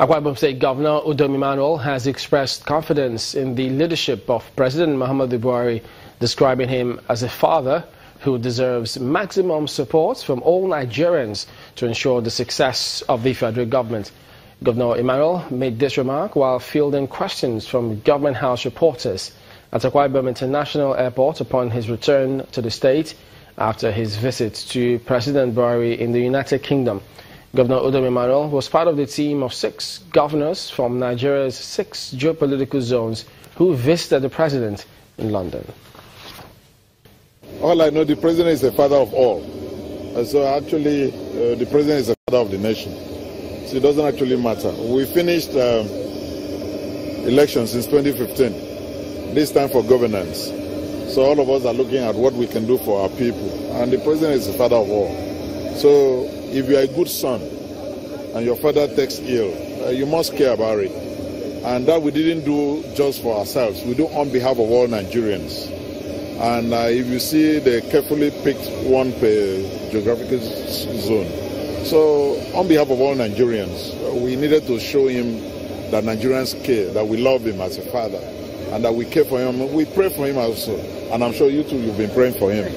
Akwa Ibom State Governor Udom has expressed confidence in the leadership of President Muhammadu Buhari, describing him as a father who deserves maximum support from all Nigerians to ensure the success of the federal government. Governor Emmanuel made this remark while fielding questions from Government House reporters at Akwa Ibom International Airport upon his return to the state after his visit to President Buhari in the United Kingdom. Governor Udom was part of the team of 6 governors from Nigeria's 6 geopolitical zones who visited the president in London. All I know, the president is the father of all. So actually, the president is the father of the nation. So it doesn't actually matter. We finished elections since 2015. This time for governance. So all of us are looking at what we can do for our people. And the president is the father of all. So if you are a good son and your father takes ill, you must care about it. And that we didn't do just for ourselves. We do on behalf of all Nigerians. And if you see, they carefully picked one per geographical zone. So on behalf of all Nigerians, we needed to show him that Nigerians care, that we love him as a father, and that we care for him. We pray for him also. And I'm sure you too, you've been praying for him.